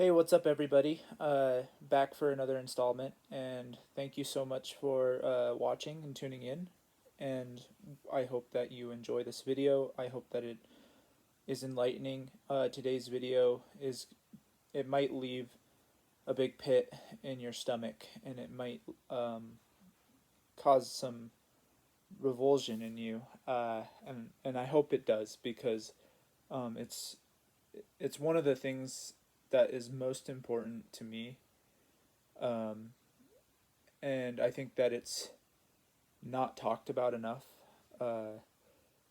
Hey, what's up, everybody? Back for another installment, and thank you so much for watching and tuning in. And I hope that you enjoy this video. I hope that it is enlightening. Today's video it might leave a big pit in your stomach, and it might cause some revulsion in you. And I hope it does because um, it's it's one of the things that is most important to me. Um, and I think that it's not talked about enough.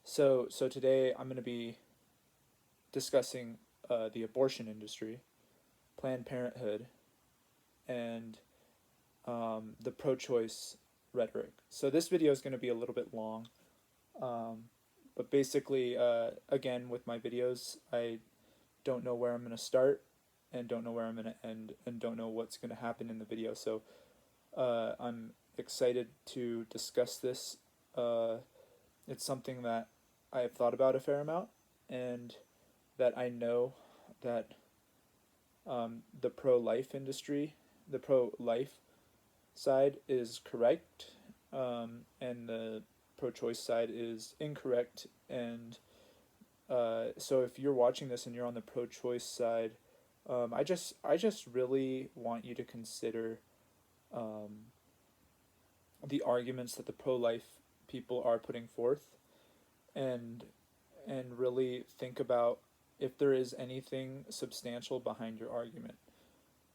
So today I'm going to be discussing the abortion industry, Planned Parenthood, and the pro-choice rhetoric. So this video is going to be a little bit long, um, but basically, again, with my videos, I don't know where I'm going to start, and don't know where I'm going to end, and don't know what's going to happen in the video. So I'm excited to discuss this. Uh, it's something that I have thought about a fair amount, and that I know that the pro-life industry, the pro-life side is correct, and the pro-choice side is incorrect. And so if you're watching this and you're on the pro-choice side, I just really want you to consider um, the arguments that the pro-life people are putting forth, and really think about if there is anything substantial behind your argument.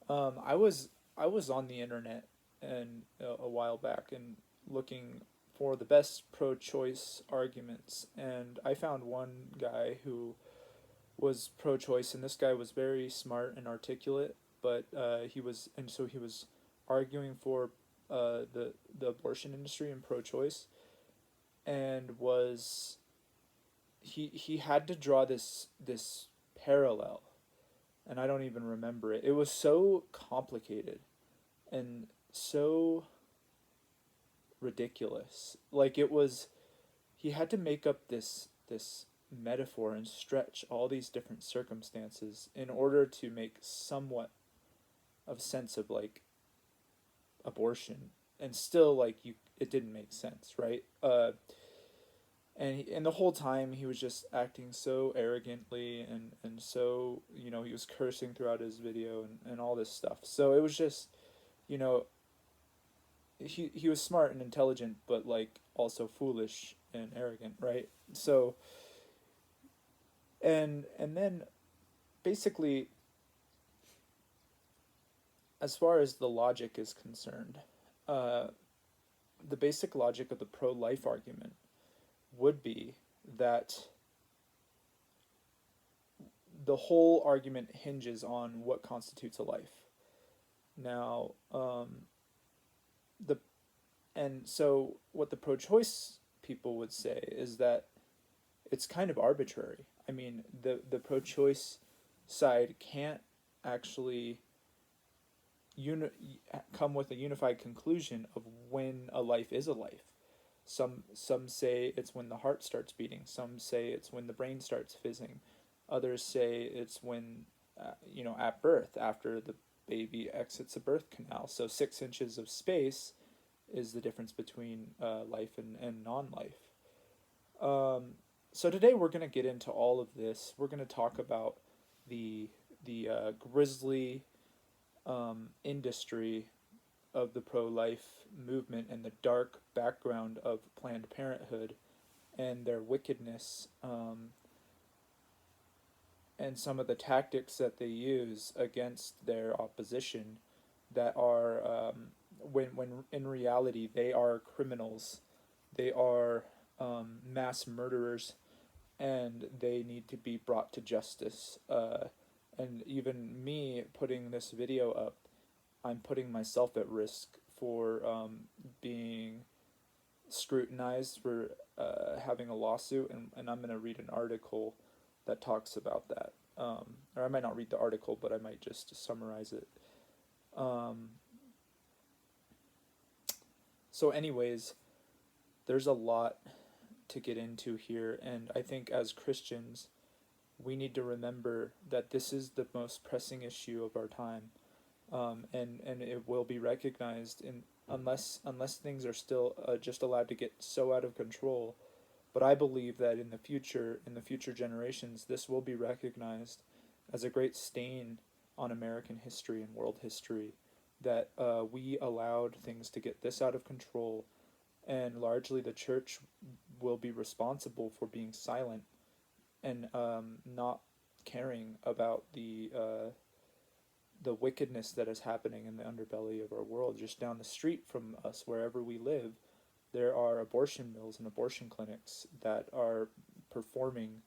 I was on the internet and a while back and looking for the best pro-choice arguments, and I found one guy who was pro-choice, and this guy was very smart and articulate, but he was arguing for the abortion industry and pro-choice, and he had to draw this parallel, and I don't even remember it. It was so complicated and so ridiculous. Like, it was, he had to make up this metaphor and stretch all these different circumstances in order to make somewhat of sense of, like, abortion, and still, like, you it didn't make sense, right? And the whole time he was just acting so arrogantly, and so, he was cursing throughout his video, and all this stuff. So it was just, you know he was smart and intelligent, but, like, also foolish and arrogant, right? So, and then basically, as far as the logic is concerned, uh, the basic logic of the pro-life argument would be that the whole argument hinges on what constitutes a life. Now, the and so what the pro-choice people would say is that it's kind of arbitrary. I mean, the pro-choice side can't actually uni- come with a unified conclusion of when a life is a life. Some say it's when the heart starts beating. Some say it's when the brain starts fizzing. Others say it's when, at birth, after the baby exits a birth canal. So 6 inches of space is the difference between life and non-life. Um, so today we're going to get into all of this. We're going to talk about the grisly industry of the pro-life movement and the dark background of Planned Parenthood and their wickedness, and some of the tactics that they use against their opposition that are, when in reality they are criminals. They are mass murderers, and they need to be brought to justice. And even me putting this video up, I'm putting myself at risk for being scrutinized for having a lawsuit, and I'm going to read an article that talks about that. Or I might not read the article, but I might just summarize it. Um, so, anyways, there's a lot to get into here, and I think as Christians, we need to remember that this is the most pressing issue of our time, and it will be recognized in unless things are still just allowed to get so out of control. But I believe that in the future generations, this will be recognized as a great stain on American history and world history, that we allowed things to get this out of control, and largely the church will be responsible for being silent and not caring about the wickedness that is happening in the underbelly of our world. Just down the street from us, wherever we live, there are abortion mills and abortion clinics that are performing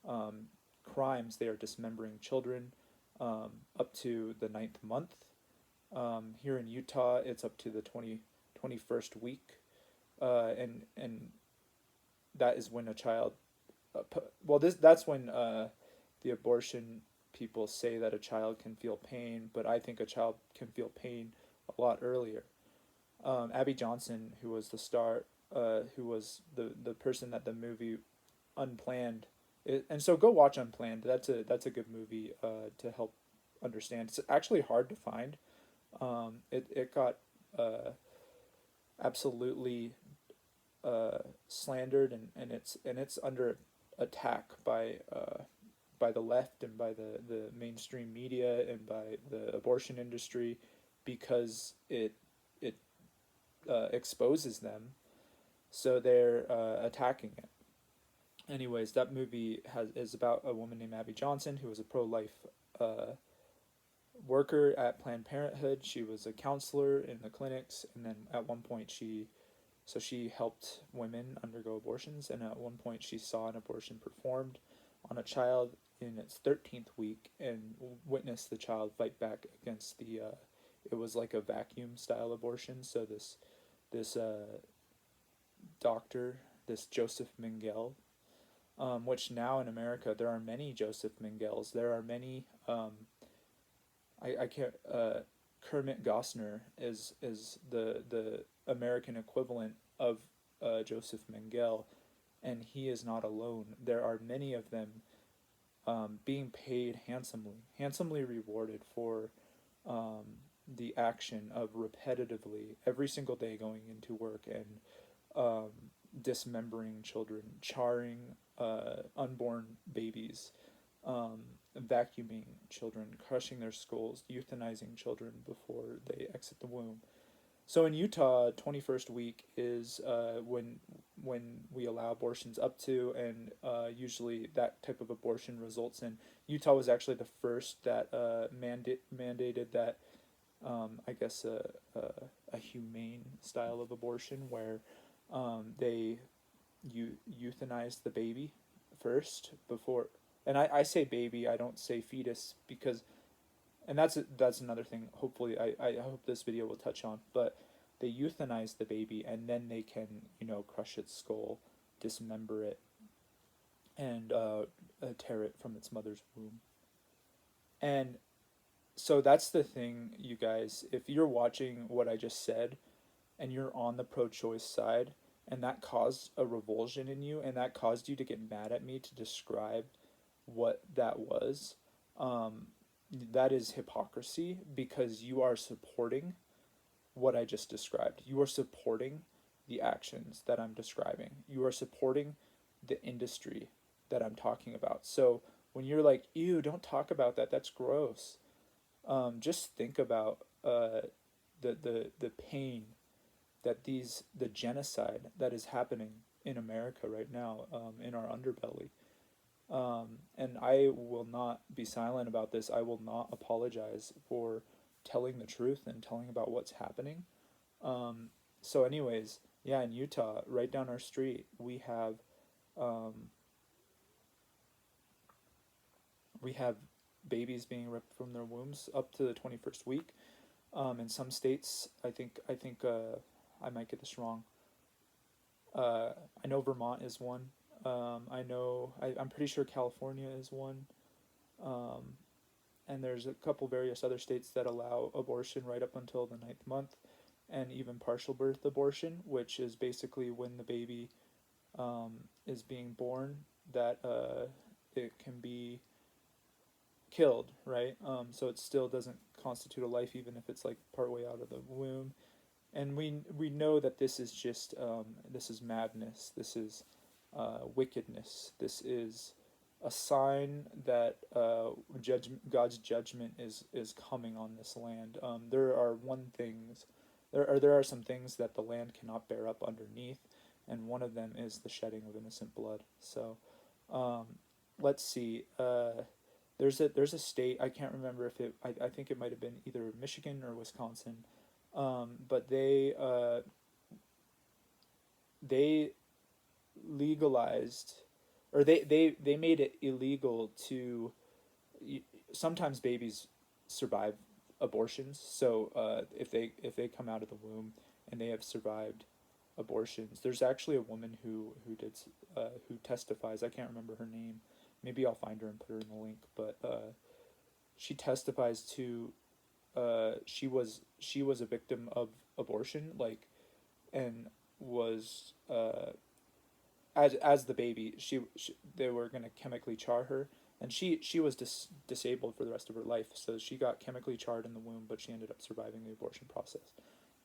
um, crimes. They are dismembering children up to the ninth month. Here in Utah, it's up to the 21st week, and that is when a child. Well, that's when the abortion people say that a child can feel pain, but I think a child can feel pain a lot earlier. Abby Johnson, who was the star, who was the person that the movie Unplanned, and so go watch Unplanned. That's a good movie to help understand. It's actually hard to find. It got absolutely slandered, and it's under attack by the left and by the mainstream media and by the abortion industry, because it exposes them, so they're attacking it. Anyways, that movie is about a woman named Abby Johnson, who was a pro life worker at Planned Parenthood. She was a counselor in the clinics, and then at one point she helped women undergo abortions, and at one point she saw an abortion performed on a child in its 13th week and witnessed the child fight back against the it was like a vacuum style abortion. So this doctor, this Joseph Mengele, which now in America there are many Joseph Mengeles. There are many. I can't. Kermit Gosner is the American equivalent of Joseph Mengele, and he is not alone. There are many of them being paid handsomely rewarded for the action of repetitively every single day going into work and dismembering children, charring unborn babies, vacuuming children, crushing their skulls, euthanizing children before they exit the womb. So in Utah, 21st week is when we allow abortions up to, and usually that type of abortion results in. Utah was actually the first that mandated that, I guess, a humane style of abortion where they euthanize the baby first before. And I say baby, I don't say fetus, because, and that's another thing. Hopefully, I hope this video will touch on. But they euthanize the baby, and then they can crush its skull, dismember it, and tear it from its mother's womb. And so that's the thing, you guys. If you're watching what I just said, and you're on the pro-choice side, and that caused a revulsion in you, and that caused you to get mad at me to describe what that was, that is hypocrisy, because you are supporting what I just described. You are supporting the actions that I'm describing. You are supporting the industry that I'm talking about. So when you're like, ew, don't talk about that, that's gross, just think about the pain that the genocide that is happening in America right now, in our underbelly. And I will not be silent about this. I will not apologize for telling the truth and telling about what's happening. So, anyways, yeah, in Utah, right down our street, um, we have babies being ripped from their wombs up to the 21st week. In some states, I might get this wrong. I know Vermont is one. I'm pretty sure California is one. Um, and there's a couple various other states that allow abortion right up until the ninth month, and even partial birth abortion, which is basically when the baby is being born, that it can be killed, right? So it still doesn't constitute a life, even if it's like partway out of the womb. And we know that this is just this is madness. This is wickedness. This is a sign that God's judgment is coming on this land. There are there are some things that the land cannot bear up underneath, and one of them is the shedding of innocent blood. So, um, let's see. There's a state, I can't remember if I think it might have been either Michigan or Wisconsin, but they legalized, or they made it illegal to, sometimes babies survive abortions. So if they come out of the womb and they have survived abortions, there's actually a woman who testifies. I can't remember her name. Maybe I'll find her and put her in the link. But she testifies to, she was a victim of abortion, like, and was as the baby, they were gonna chemically char her, and she was disabled for the rest of her life. So she got chemically charred in the womb, but she ended up surviving the abortion process.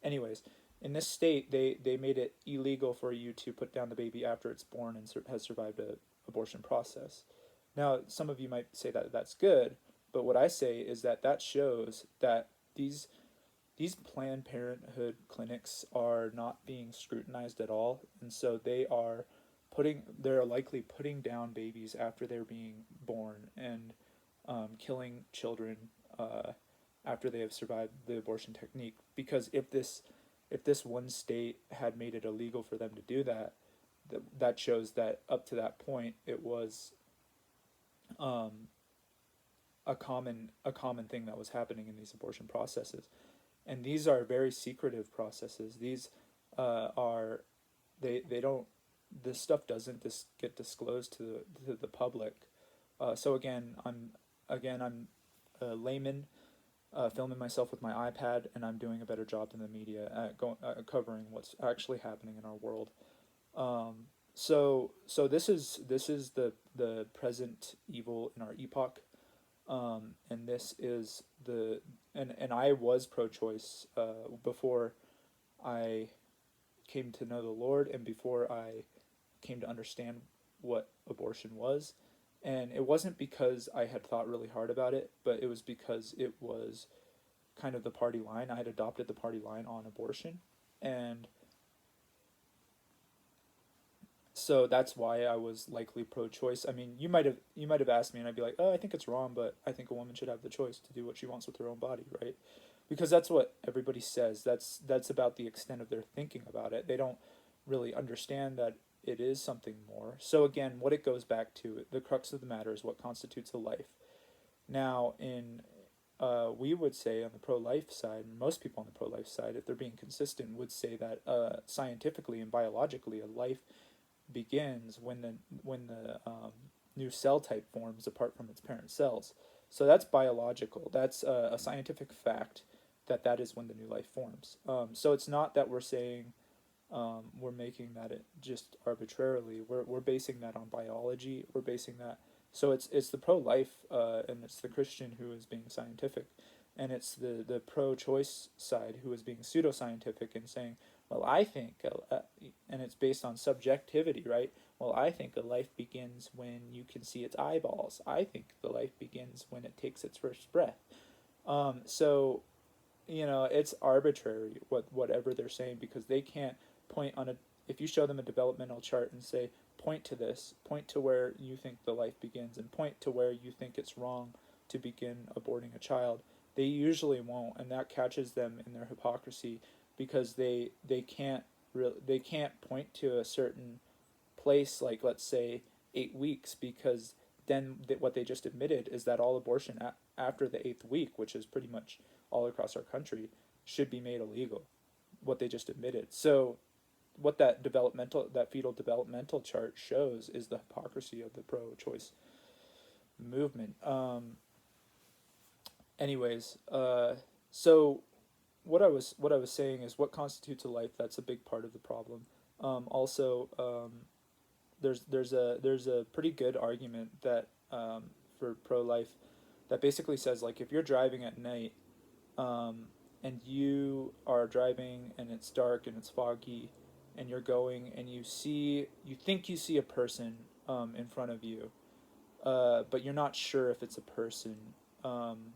Anyways, in this state, they made it illegal for you to put down the baby after it's born and has survived a abortion process. Now, some of you might say that that's good, but what I say is that that shows that these Planned Parenthood clinics are not being scrutinized at all, and so they're likely putting down babies after they're being born, and killing children after they have survived the abortion technique. Because if this one state had made it illegal for them to do that, that shows that up to that point it was um, a common thing that was happening in these abortion processes. And these are very secretive processes. These are they don't this stuff doesn't get disclosed to the public. So I'm a layman, filming myself with my iPad, and I'm doing a better job than the media at covering what's actually happening in our world. So this is the present evil in our epoch, and this is and I was pro-choice before I came to know the Lord, and before I came to understand what abortion was. And it wasn't because I had thought really hard about it, but it was because it was kind of the party line. I had adopted the party line on abortion. And so that's why I was likely pro-choice. I mean, you might have asked me, and I'd be like, "Oh, I think it's wrong, but I think a woman should have the choice to do what she wants with her own body, right?" Because that's what everybody says. That's about the extent of their thinking about it. They don't really understand that it is something more. So again, what it goes back to, the crux of the matter is what constitutes a life. Now, we would say on the pro-life side, most people on the pro-life side, if they're being consistent, would say that scientifically and biologically, a life begins when the new cell type forms apart from its parent cells. So that's biological. That's a scientific fact that is when the new life forms. So it's not that we're saying we're making that it just arbitrarily. We're basing that on biology. We're basing that. So it's the pro-life and it's the Christian who is being scientific, and it's the pro-choice side who is being pseudoscientific and saying, well, I think, and it's based on subjectivity, right? Well, I think a life begins when you can see its eyeballs. I think the life begins when it takes its first breath. So, it's arbitrary whatever they're saying, because they can't point on if you show them a developmental chart and say, point to this, point to where you think the life begins, and point to where you think it's wrong to begin aborting a child, they usually won't, and that catches them in their hypocrisy, because they can't point to a certain place, like, let's say 8 weeks, because then what they just admitted is that all abortion after the 8th week, which is pretty much all across our country, should be made illegal. What they just admitted. So what that fetal developmental chart shows is the hypocrisy of the pro-choice movement. Anyways, so what I was saying is, what constitutes a life? That's a big part of the problem. Also, there's a pretty good argument that for pro-life that basically says, like, if you're driving at night, um, and you are driving and it's dark and it's foggy, and you're going and you think you see a person in front of you, but you're not sure if it's a person. Um,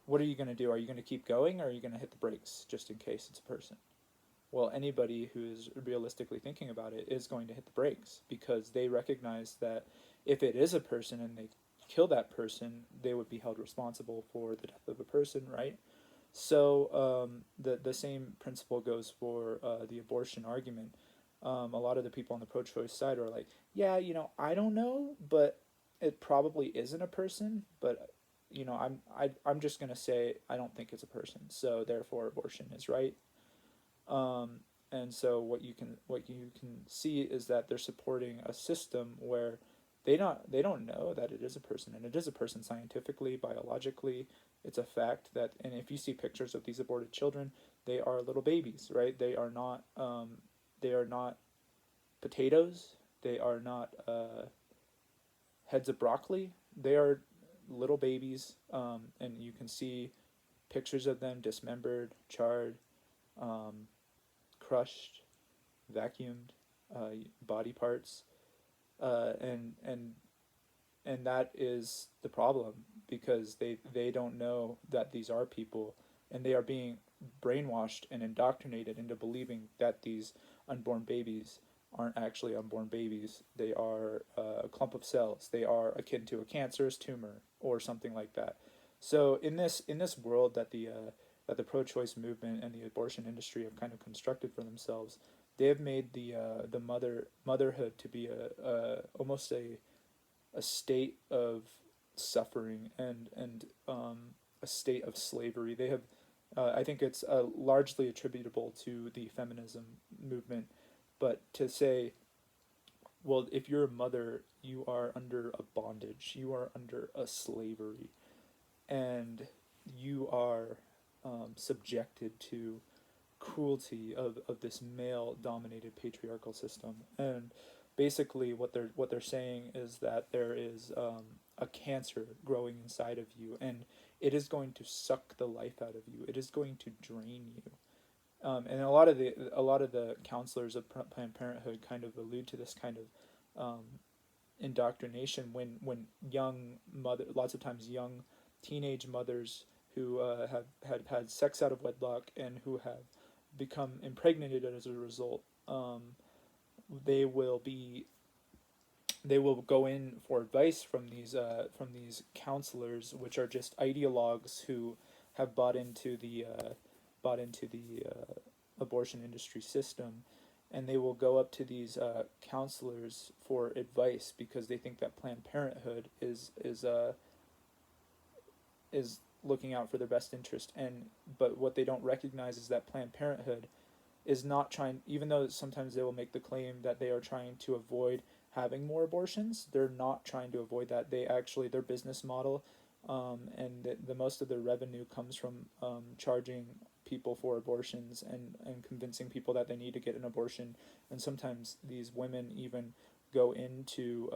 what are you going to do? Are you going to keep going, or are you going to hit the brakes just in case it's a person? Well, anybody who's realistically thinking about it is going to hit the brakes because they recognize that if it is a person and they kill that person, they would be held responsible for the death of a person, right? So the same principle goes for the abortion argument. A lot of the people on the pro-choice side are like, yeah, I don't know, but it probably isn't a person. But I'm just gonna say I don't think it's a person. So therefore, abortion is right. Um, and so what you can see is that they're supporting a system where they don't know that it is a person, and it is a person scientifically, biologically. It's a fact that, and if you see pictures of these aborted children, they are little babies, right? They are not potatoes. They are not heads of broccoli. They are little babies, and you can see pictures of them dismembered, charred, um, crushed, vacuumed body parts, and that is the problem because they don't know that these are people, and they are being brainwashed and indoctrinated into believing that these unborn babies aren't actually unborn babies. They are a clump of cells. They are akin to a cancerous tumor or something like that. So in this world that the pro-choice movement and the abortion industry have kind of constructed for themselves, they have made the motherhood to be a almost a state of suffering and a state of slavery. They have, I think it's largely attributable to the feminism movement, but to say, well, if you're a mother, you are under a bondage, you are under a slavery, and you are subjected to cruelty of this male dominated patriarchal system. And basically what they're saying is that there is a cancer growing inside of you, and it is going to suck the life out of you, it is going to drain you. And a lot of the counselors of Planned Parenthood kind of allude to this kind of indoctrination when young mother lots of times young teenage mothers who have had sex out of wedlock and who have become impregnated as a result. They will be they will go in for advice from these counselors, which are just ideologues who have bought into the abortion industry system, and they will go up to these counselors for advice because they think that Planned Parenthood is looking out for their best interest. And but what they don't recognize is that Planned Parenthood is not trying, even though sometimes they will make the claim that they are trying to avoid having more abortions, they're not trying to avoid that. They actually, their business model, and the most of their revenue comes from charging people for abortions and convincing people that they need to get an abortion. And sometimes these women even go into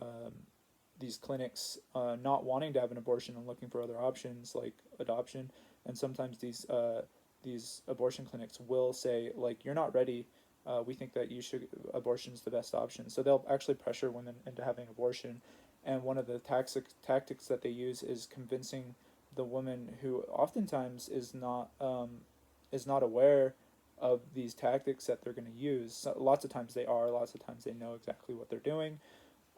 these clinics not wanting to have an abortion and looking for other options like adoption. And sometimes these abortion clinics will say, like, you're not ready, we think that you should, abortion's the best option, so they'll actually pressure women into having abortion. And one of the tactics that they use is convincing the woman, who oftentimes is not aware of these tactics that they're going to use. So lots of times they are, lots of times they know exactly what they're doing,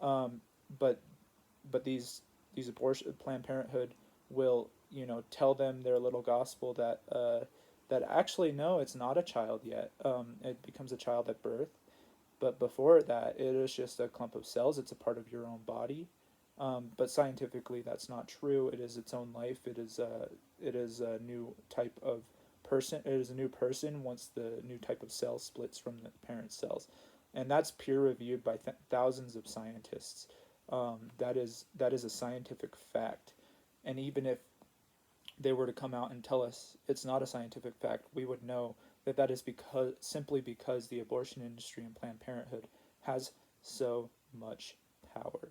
um, but these abortion Planned Parenthood will tell them their little gospel that actually no, it's not a child yet. It becomes a child at birth, but before that, it is just a clump of cells. It's a part of your own body. But scientifically, that's not true. It is its own life. It is a new type of person. It is a new person once the new type of cell splits from the parent cells, and that's peer reviewed by thousands of scientists. That is a scientific fact, and even if they were to come out and tell us it's not a scientific fact, we would know that that is simply because the abortion industry and Planned Parenthood has so much power.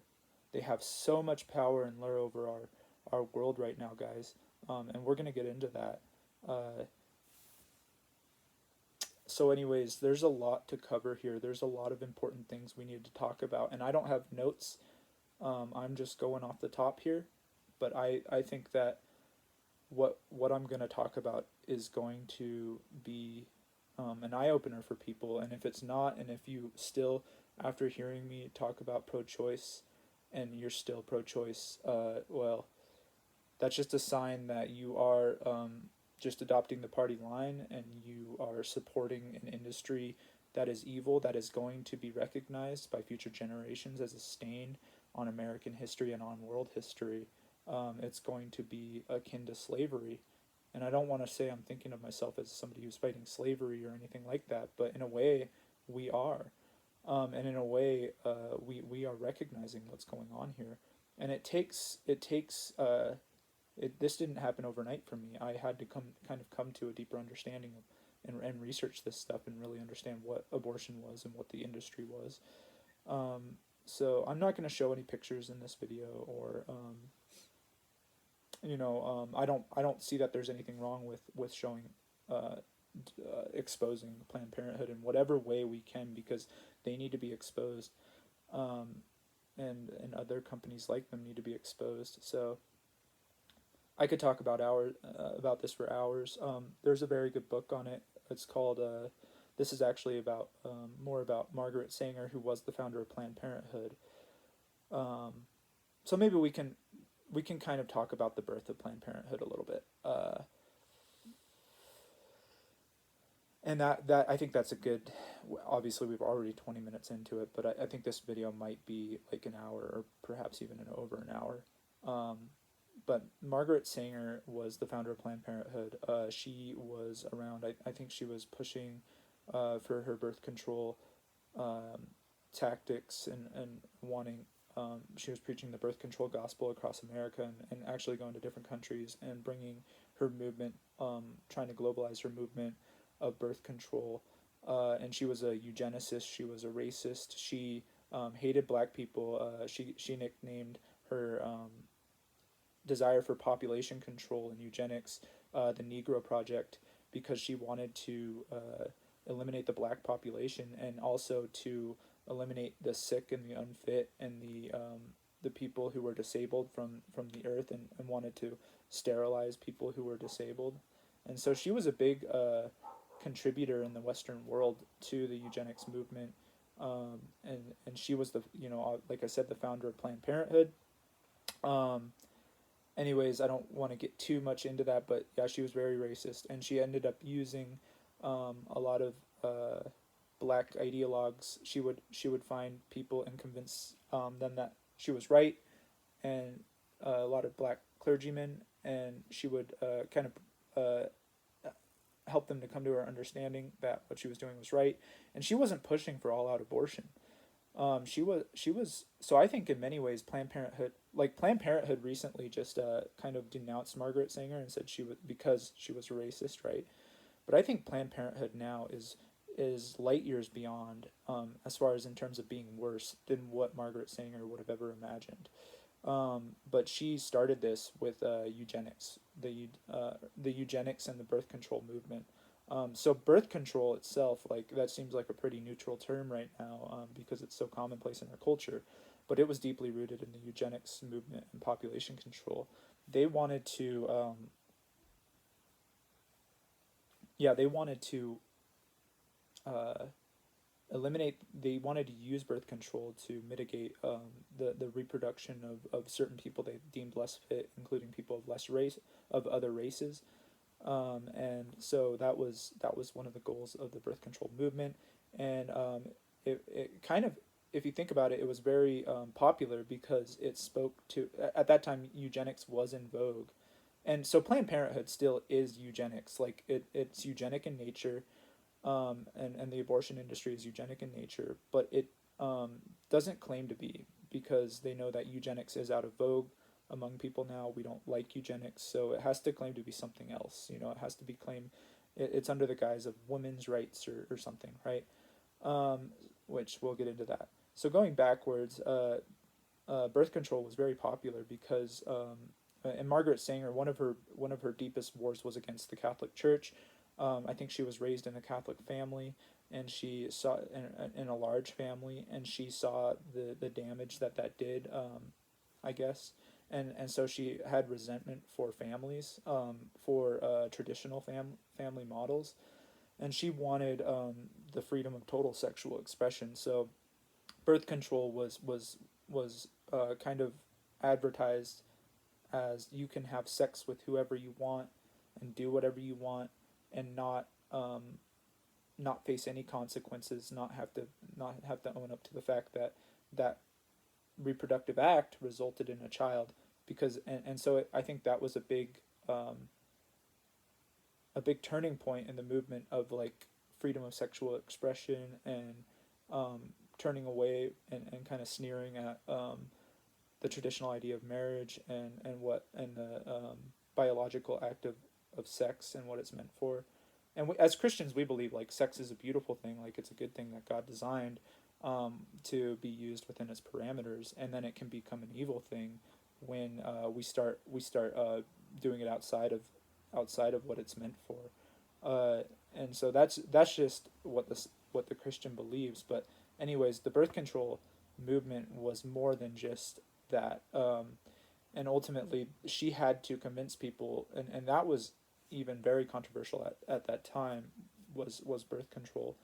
They have so much power and lure over our world right now, guys. And we're gonna get into that. Uh, so, anyways, there's a lot to cover here. There's a lot of important things we need to talk about, and I don't have notes. I'm just going off the top here, but I think that what I'm going to talk about is going to be an eye opener for people. And if it's not, and if you still, after hearing me talk about pro choice, and you're still pro choice, well, that's just a sign that you are just adopting the party line and you are supporting an industry that is evil, that is going to be recognized by future generations as a stain on American history and on world history. It's going to be akin to slavery. And I don't want to say I'm thinking of myself as somebody who's fighting slavery or anything like that, but in a way, we are. And in a way, we are recognizing what's going on here. And this didn't happen overnight for me. I had to come to a deeper understanding of and research this stuff and really understand what abortion was and what the industry was. Um, so I'm not going to show any pictures in this video, or I don't see that there's anything wrong with showing exposing Planned Parenthood in whatever way we can, because they need to be exposed, um, and other companies like them need to be exposed. So I could talk about this for hours. There's a very good book on it. It's called. This is actually about more about Margaret Sanger, who was the founder of Planned Parenthood. Um, so maybe we can kind of talk about the birth of Planned Parenthood a little bit. And that I think that's a good. Obviously, we've already 20 minutes into it, but I think this video might be like an hour or perhaps even over an hour. Um, but Margaret Sanger was the founder of Planned Parenthood. She was around. I think she was pushing for her birth control um, tactics, and wanting. She was preaching the birth control gospel across America, and actually going to different countries and bringing her movement, trying to globalize her movement of birth control. And she was a eugenicist. She was a racist. She hated black people. She nicknamed her desire for population control and eugenics the Negro Project, because she wanted to eliminate the black population, and also to eliminate the sick and the unfit and the people who were disabled from the earth, and wanted to sterilize people who were disabled. And so she was a big contributor in the Western world to the eugenics movement. And she was like I said, the founder of Planned Parenthood. Um, Anyways, I don't want to get too much into that, but yeah, she was very racist, and she ended up using a lot of black ideologues. She would find people and convince them that she was right, and a lot of black clergymen, and she would kind of help them to come to her understanding that what she was doing was right, and she wasn't pushing for all out abortion. She was so I think in many ways Planned Parenthood recently just kind of denounced Margaret Sanger and said she was because she was a racist, right? But I think Planned Parenthood now is light years beyond, as far as in terms of being worse than what Margaret Sanger would have ever imagined. But she started this with eugenics, the eugenics and the birth control movement. So birth control itself, like that seems like a pretty neutral term right now, because it's so commonplace in our culture, but it was deeply rooted in the eugenics movement and population control. They wanted to, yeah, they wanted to uh, eliminate. They wanted to use birth control to mitigate the reproduction of certain people they deemed less fit, including people of less race of other races. And so that was one of the goals of the birth control movement. And it kind of, if you think about it, it was very popular because it spoke to, at that time, eugenics was in vogue. And so Planned Parenthood still is eugenics. Like it's eugenic in nature, and the abortion industry is eugenic in nature, but it doesn't claim to be, because they know that eugenics is out of vogue among people now. We don't like eugenics, so it has to claim to be something else. It has to be claimed. It's under the guise of women's rights, or something, right? Which we'll get into that. So going backwards, birth control was very popular because and Margaret Sanger, one of her deepest wars was against the Catholic Church. I think she was raised in a Catholic family, and she saw in a large family, and she saw the damage that did. I guess, and so she had resentment for families, for traditional family models, and she wanted the freedom of total sexual expression. So birth control was kind of advertised as you can have sex with whoever you want and do whatever you want and not face any consequences, not have to own up to the fact that that reproductive act resulted in a child. Because and so I think that was a big turning point in the movement of like freedom of sexual expression and um, turning away and kind of sneering at the traditional idea of marriage and the biological act of sex and what it's meant for. And as Christians, we believe like sex is a beautiful thing, like it's a good thing that God designed to be used within its parameters, and then it can become an evil thing when we start doing it outside of what it's meant for. And so that's just what the Christian believes. But anyways, the birth control movement was more than just that. And ultimately, she had to convince people, and that was even very controversial at that time, was birth control.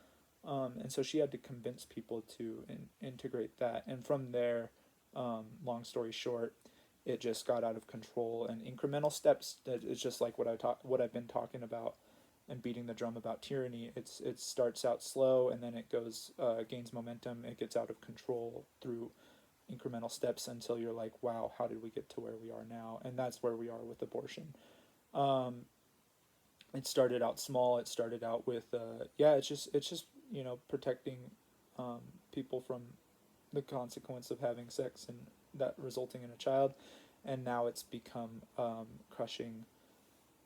And so she had to convince people to integrate that. And from there, long story short, it just got out of control. And incremental steps. It's just like what I've been talking about, and beating the drum about tyranny. It starts out slow, and then it gains momentum. It gets out of control through incremental steps until you're like, wow, how did we get to where we are now? And that's where we are with abortion. Um, it started out small. It started out with it's just protecting um, people from the consequence of having sex and that resulting in a child, and now it's become crushing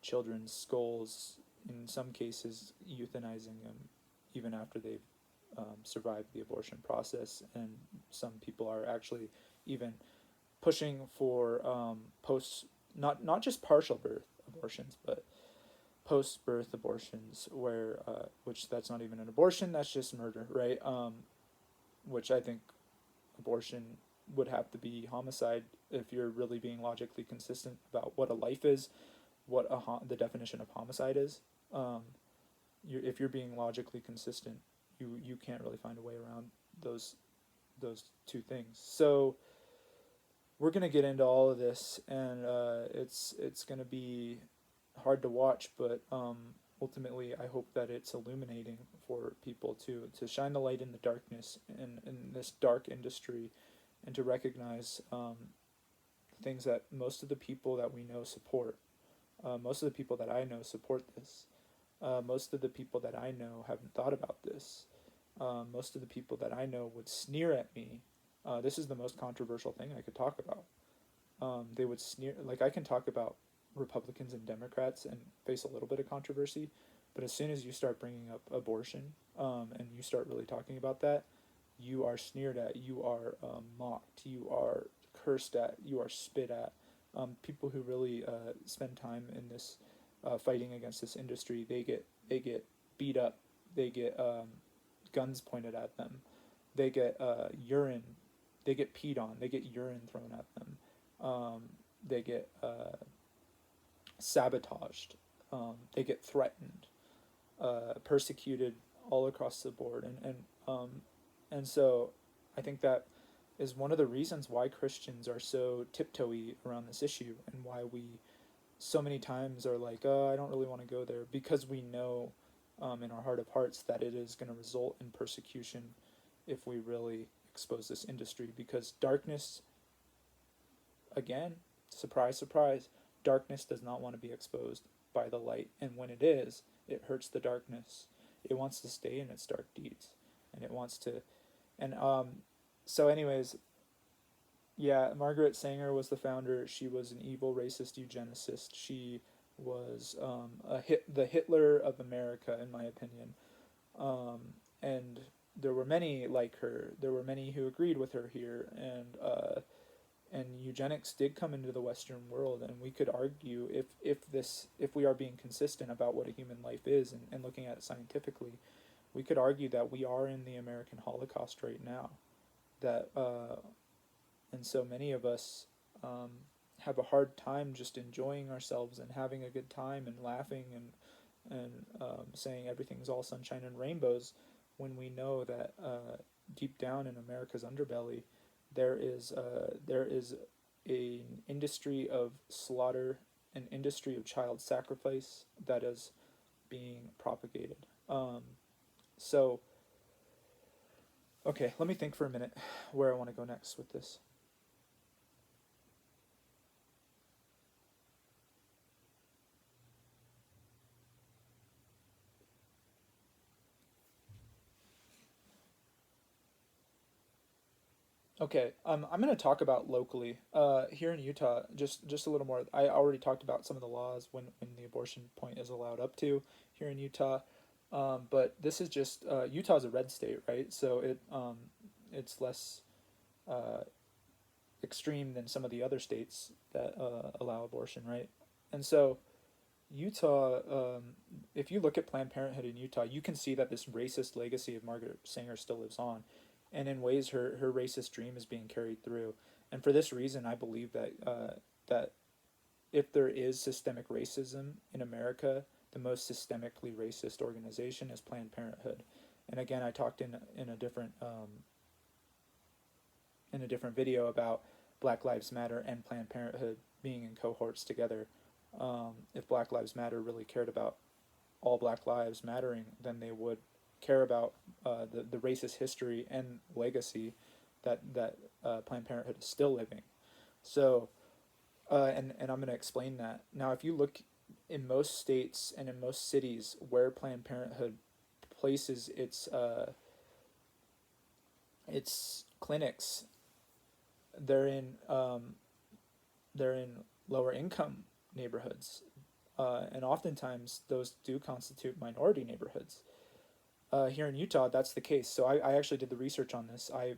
children's skulls, in some cases euthanizing them even after they've survived the abortion process. And some people are actually even pushing for post not just partial birth abortions, but post birth abortions, where which that's not even an abortion, that's just murder, right? Which I think abortion would have to be homicide if you're really being logically consistent about what a life is, what the definition of homicide is. Um, if you're being logically consistent, you can't really find a way around those those two things. So we're gonna get into all of this, and it's gonna be hard to watch, but ultimately I hope that it's illuminating for people to shine the light in the darkness in this dark industry, and to recognize things that most of the people that we know support. Most of the people that I know support this. Most of the people that I know haven't thought about this. Most of the people that I know would sneer at me. This is the most controversial thing I could talk about. They would sneer. Like, I can talk about Republicans and Democrats and face a little bit of controversy, but as soon as you start bringing up abortion, and you start really talking about that, you are sneered at, you are mocked, you are cursed at, you are spit at. People who really spend time in this fighting against this industry, they get beat up, they get guns pointed at them, they get urine, they get peed on, they get urine thrown at them, they get sabotaged, they get threatened, persecuted all across the board, and so I think that is one of the reasons why Christians are so tiptoey around this issue, and why we so many times are like, oh, I don't really want to go there, because we know in our heart of hearts that it is going to result in persecution if we really expose this industry. Because darkness, again, surprise, surprise, darkness does not want to be exposed by the light. And when it is, it hurts the darkness. It wants to stay in its dark deeds. And it wants to. And so, anyways, yeah, Margaret Sanger was the founder. She was an evil, racist eugenicist. She was the Hitler of America, in my opinion. And there were many like her. There were many who agreed with her here, and and eugenics did come into the Western world, and we could argue if we are being consistent about what a human life is, and looking at it scientifically, we could argue that we are in the American Holocaust right now. That and so many of us have a hard time just enjoying ourselves and having a good time and laughing and saying everything's all sunshine and rainbows, when we know that deep down in America's underbelly there is an industry of slaughter, an industry of child sacrifice that is being propagated. So okay, let me think for a minute where I want to go next with this. Okay, I'm going to talk about locally here in Utah. Just a little more. I already talked about some of the laws when the abortion point is allowed up to here in Utah, but this is just Utah's a red state, right? So it's less uh, extreme than some of the other states that allow abortion, right? And so Utah, if you look at Planned Parenthood in Utah, you can see that this racist legacy of Margaret Sanger still lives on, and in ways her racist dream is being carried through. And for this reason, I believe that if there is systemic racism in America, the most systemically racist organization is Planned Parenthood. And again, I talked in a different video about Black Lives Matter and Planned Parenthood being in cohorts together. If Black Lives Matter really cared about all Black lives mattering, then they would care about the racist history and legacy that Planned Parenthood is still living. So, and I'm going to explain that. Now, if you look in most states and in most cities where Planned Parenthood places its clinics, they're in um, they're in lower income neighborhoods, and oftentimes those do constitute minority neighborhoods. Here in Utah, that's the case. So I actually did the research on this. I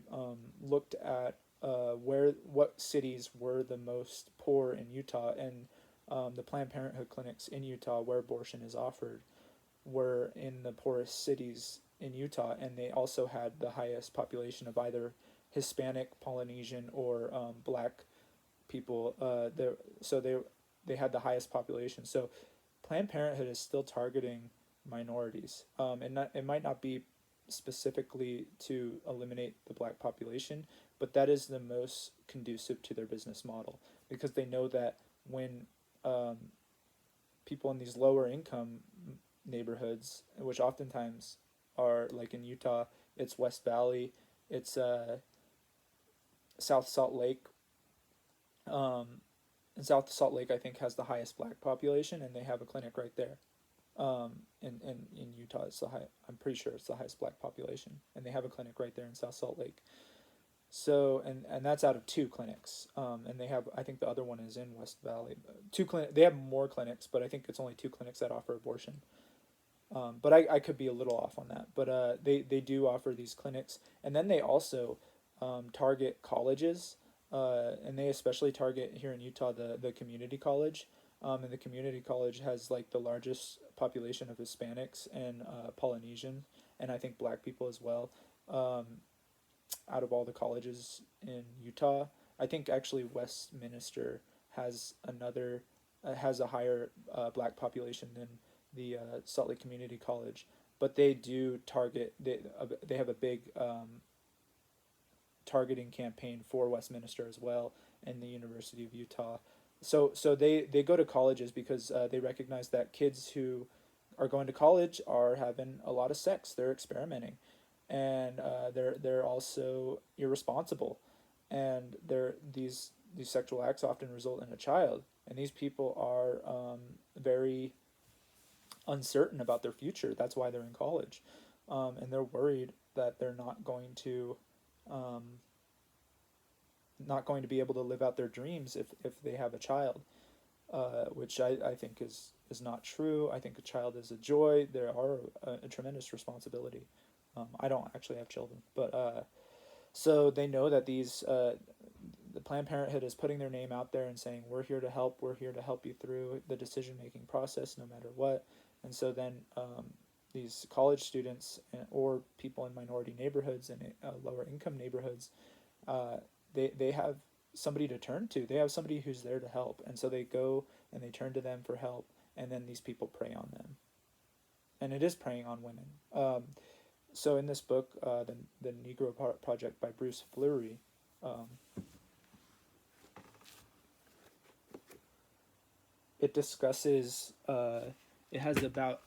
looked at what cities were the most poor in Utah, and the Planned Parenthood clinics in Utah where abortion is offered were in the poorest cities in Utah, and they also had the highest population of either Hispanic, Polynesian, or Black people. They had the highest population. So Planned Parenthood is still targeting minorities. It might not be specifically to eliminate the black population, but that is the most conducive to their business model, because they know that when um, people in these lower income neighborhoods, which oftentimes are like in Utah, it's West Valley, it's South Salt Lake. Um, and South Salt Lake, I think, has the highest black population, and they have a clinic right there. In Utah, it's the high. I'm pretty sure it's the highest black population, and they have a clinic right there in South Salt Lake. So and that's out of two clinics. And they have, I think the other one is in West Valley. They have more clinics, but I think it's only two clinics that offer abortion. But I could be a little off on that. But they do offer these clinics, and then they also target colleges, and they especially target here in Utah the community college. And the community college has like the largest population of Hispanics and Polynesian, and I think Black people as well. Um, Out of all the colleges in Utah, I think actually Westminster has a higher Black population than the Salt Lake Community College, but they do target they have a big targeting campaign for Westminster as well, and the University of Utah. So they go to colleges because they recognize that kids who are going to college are having a lot of sex. They're experimenting, and they're also irresponsible, and these sexual acts often result in a child. And these people are very uncertain about their future. That's why they're in college, and they're worried that they're um, not going to be able to live out their dreams if they have a child, which I think is not true. I think a child is a joy. There are a tremendous responsibility. I don't actually have children, but so they know that the Planned Parenthood is putting their name out there and saying, we're here to help, we're here to help you through the decision making process no matter what. And so then these college students or people in minority neighborhoods and lower income neighborhoods, they have somebody to turn to. They have somebody who's there to help. And so they go and they turn to them for help. And then these people prey on them. And it is preying on women. So in this book, the Negro Project by Bruce Fleury, it discusses, it has about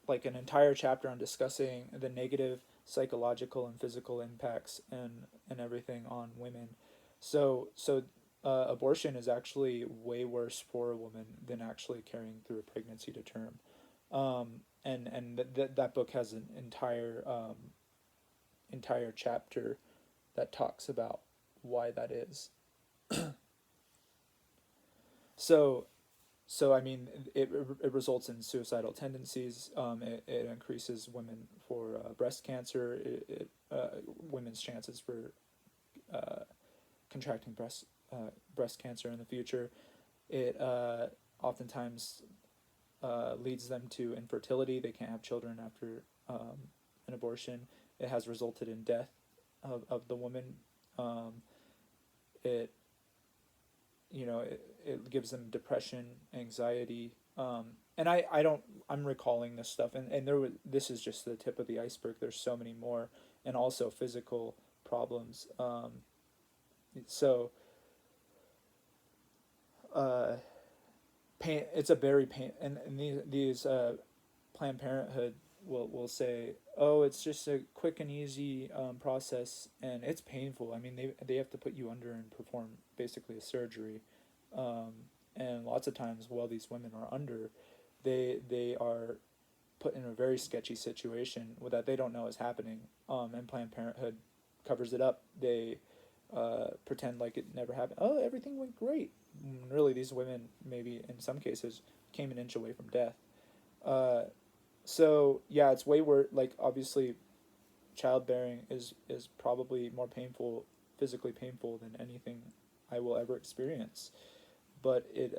like an entire chapter on discussing the negative psychological and physical impacts and everything on women. So abortion is actually way worse for a woman than actually carrying through a pregnancy to term. That book has an entire chapter that talks about why that is. So I mean, it results in suicidal tendencies. It increases women for breast cancer. Women's chances for contracting breast cancer in the future. It oftentimes leads them to infertility. They can't have children after an abortion. It has resulted in death of the woman. It it gives them depression, anxiety, and I'm recalling this stuff, and this is just the tip of the iceberg. There's so many more, and also physical problems. So pain. It's a very pain, and these Planned Parenthood will say, oh, it's just a quick and easy process, and it's painful. I mean, they have to put you under and perform basically a surgery, and lots of times while these women are under, they are put in a very sketchy situation that they don't know is happening, and Planned Parenthood covers it up. They pretend like it never happened. Oh, everything went great. Really, these women maybe in some cases came an inch away from death. So yeah, it's way worse. Like obviously, childbearing is probably more painful, physically painful than anything I will ever experience. But it,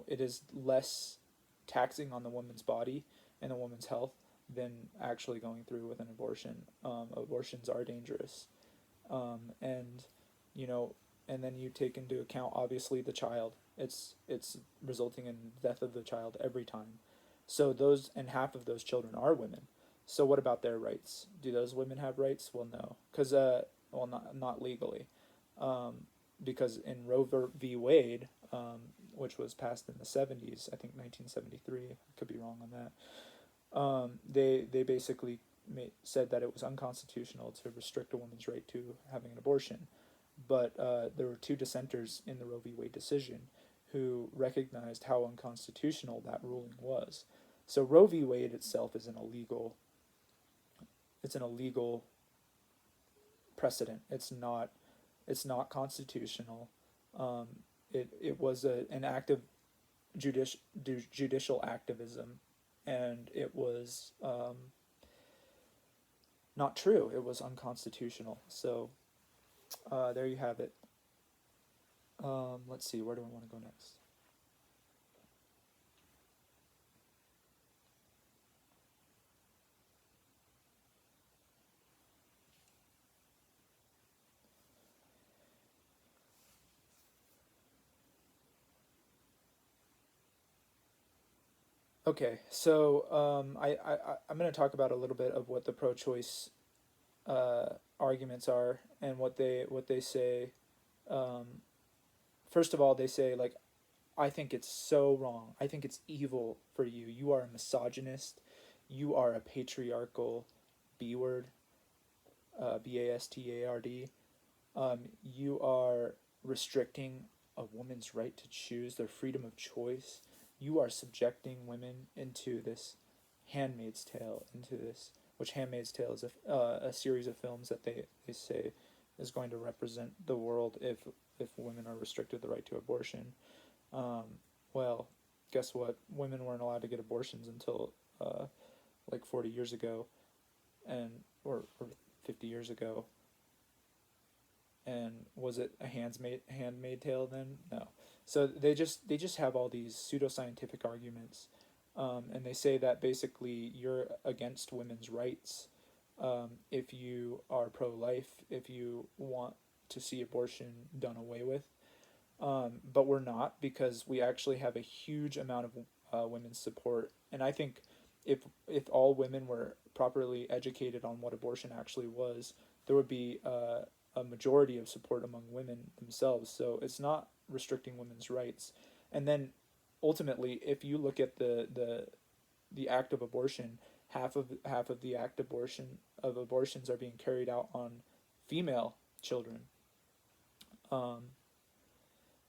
it is less taxing on the woman's body and the woman's health than actually going through with an abortion. Abortions are dangerous, and you know, and then you take into account obviously the child. It's resulting in the death of the child every time. So those and half of those children are women. So what about their rights? Do those women have rights? Well, no, because well, not legally, because in Roe v. Wade, which was passed in the 70s, I think 1973. I could be wrong on that. They basically said that it was unconstitutional to restrict a woman's right to having an abortion, but there were two dissenters in the Roe v. Wade decision who recognized how unconstitutional that ruling was. So Roe v. Wade itself is an illegal. It's an illegal precedent. It's not. It's not constitutional. It was an act of judicial activism, and it was not true. It was unconstitutional. So there you have it. Let's see. Where do I want to go next? Okay, so I'm going to talk about a little bit of what the pro-choice arguments are and what they say. Um, First of all, they say like, I think it's so wrong. I think it's evil for you. You are a misogynist. You are a patriarchal B word, bastard. You are restricting a woman's right to choose their freedom of choice. You are subjecting women into this Handmaid's Tale, into this, which Handmaid's Tale is a series of films that they say is going to represent the world if women are restricted the right to abortion. Um, well, guess what? Women weren't allowed to get abortions until like 40 years ago, and or 50 years ago. And was it a handmade tale then? No. So they just have all these pseudoscientific arguments, and they say that basically you're against women's rights if you are pro-life, if you want to see abortion done away with. But we're not, because we actually have a huge amount of women's support, and I think if all women were properly educated on what abortion actually was, there would be a majority of support among women themselves. So it's not restricting women's rights. And then ultimately, if you look at the act of abortion, half of the act of abortions are being carried out on female children. Um,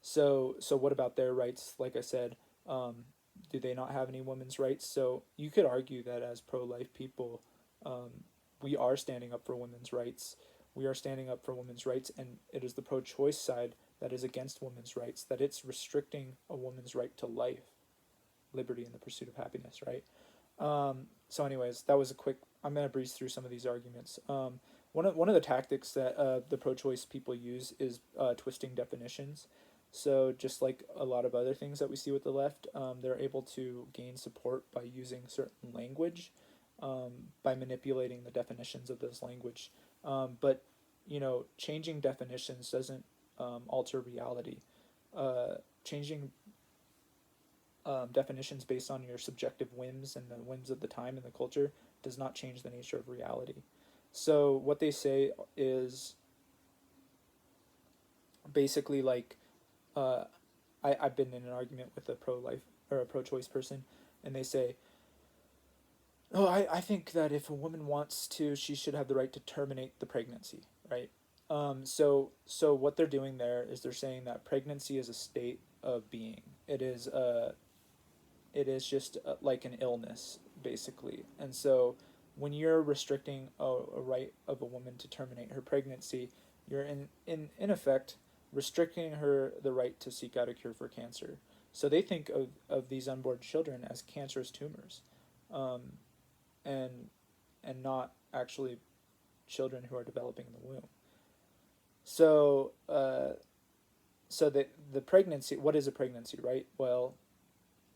so what about their rights? Like I said, do they not have any women's rights? So you could argue that as pro-life people, we are standing up for women's rights. We are standing up for women's rights, and it is the pro-choice side that is against women's rights, that it's restricting a woman's right to life, liberty, and the pursuit of happiness, right? So anyways, that was a quick, I'm going to breeze through some of these arguments. One of the tactics that the pro-choice people use is twisting definitions. So just like a lot of other things that we see with the left, they're able to gain support by using certain language, by manipulating the definitions of this language. But changing definitions doesn't alter reality. Changing definitions based on your subjective whims and the whims of the time and the culture does not change the nature of reality. So what they say is basically like, uh, I've been in an argument with a pro-life or a pro-choice person, and they say, oh, I think that if a woman wants to, she should have the right to terminate the pregnancy, right? So what they're doing there is they're saying that pregnancy is a state of being. It is just like an illness, basically. And so when you're restricting a right of a woman to terminate her pregnancy, you're in effect restricting her the right to seek out a cure for cancer. So they think of these unborn children as cancerous tumors, um, and not actually children who are developing in the womb. So the pregnancy, what is a pregnancy, right? Well,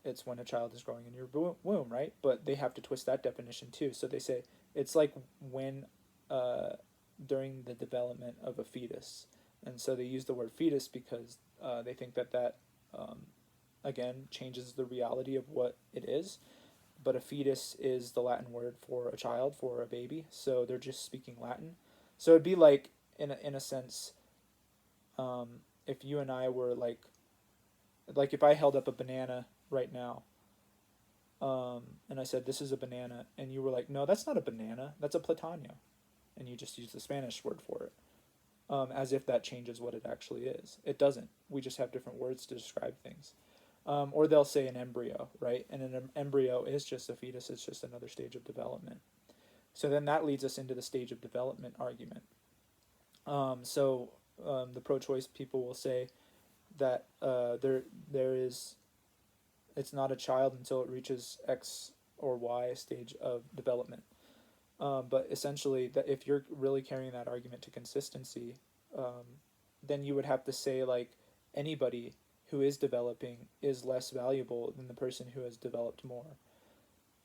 it's when a child is growing in your womb, right? But they have to twist that definition too. So they say it's like when during the development of a fetus, and so they use the word fetus because they think that um, again changes the reality of what it is. But a fetus is the Latin word for a child, for a baby. So they're just speaking Latin. So it'd be like, in a sense, um, if you and I were like if I held up a banana right now, and I said this is a banana, and you were like, no, that's not a banana, that's a platano, and you just use the Spanish word for it, as if that changes what it actually is. It doesn't. We just have different words to describe things. Or they'll say an embryo, right? And an embryo is just a fetus. It's just another stage of development. So then that leads us into the stage of development argument. The pro-choice people will say that there is, it's not a child until it reaches X or Y stage of development. But essentially, that if you're really carrying that argument to consistency, then you would have to say like anybody who is developing is less valuable than the person who has developed more,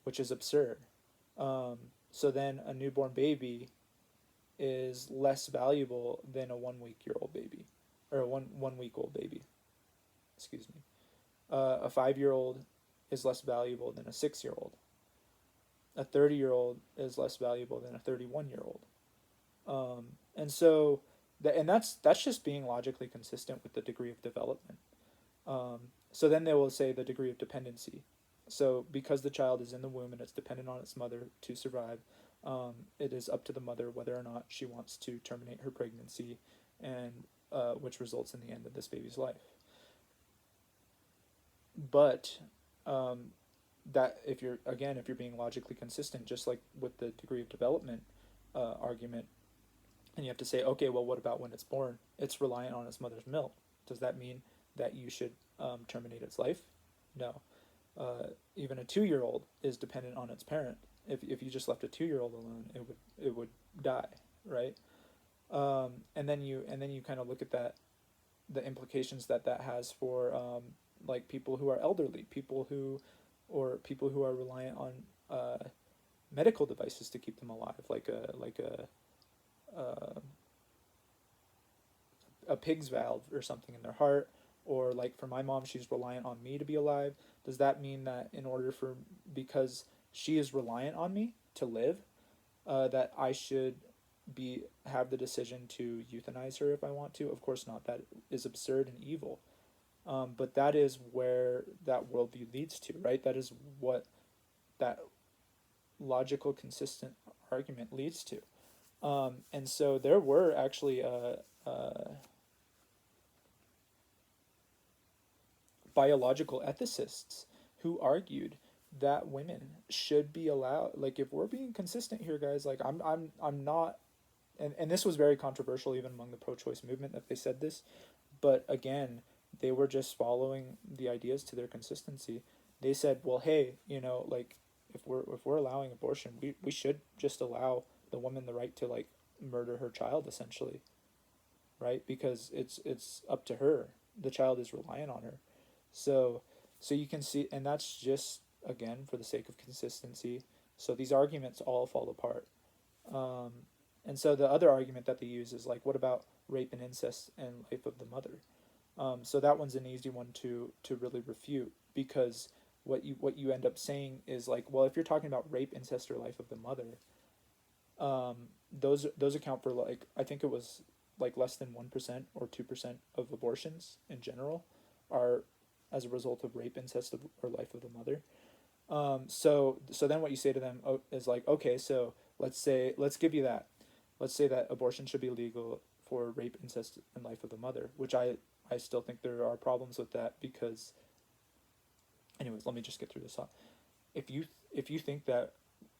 which is absurd. So then a newborn baby is less valuable than a 1 week year old baby, or a one week old baby. Excuse me. A 5 year old is less valuable than a 6 year old. A 30-year-old is less valuable than a 31-year-old. And so, that's just being logically consistent with the degree of development. So then they will say the degree of dependency. So because the child is in the womb and it's dependent on its mother to survive, it is up to the mother whether or not she wants to terminate her pregnancy, and which results in the end of this baby's life. But that if you're being logically consistent, just like with the degree of development argument, and you have to say, okay, well, what about when it's born? It's reliant on its mother's milk. Does that mean that you should terminate its life? No. Even a 2-year-old is dependent on its parent. If you just left a 2-year-old alone, it would die. right? And then you kind of look at that, the implications that that has for like people who are elderly, people who, or people who are reliant on medical devices to keep them alive, like a pig's valve or something in their heart, or like for my mom, she's reliant on me to be alive. Does that mean that in order for, because she is reliant on me to live, that I should be have the decision to euthanize her if I want to? Of course not. That is absurd and evil. But that is where that worldview leads to, right? That is what that logical, consistent argument leads to. And so there were actually biological ethicists who argued that women should be allowed. Like, if we're being consistent here, guys, like I'm not, and this was very controversial even among the pro-choice movement that they said this, but again, they were just following the ideas to their consistency. They said, well, hey, like, if we're allowing abortion, we should just allow the woman the right to, like, murder her child, essentially, right? Because it's up to her. The child is reliant on her. So so you can see, and that's just, again, for the sake of consistency. So these arguments all fall apart. Um, and so the other argument that they use is like, what about rape and incest and life of the mother? So that one's an easy one to really refute, because what you end up saying is like, well, if you're talking about rape, incest, or life of the mother, those account for, like, I think it was like less than 1% or 2% of abortions in general are as a result of rape, incest, or life of the mother. So then what you say to them, is like, okay, so let's give you that. Let's say that abortion should be legal for rape, incest, and life of the mother, which I still think there are problems with that, because, anyways, let me just get through this thought. If you think that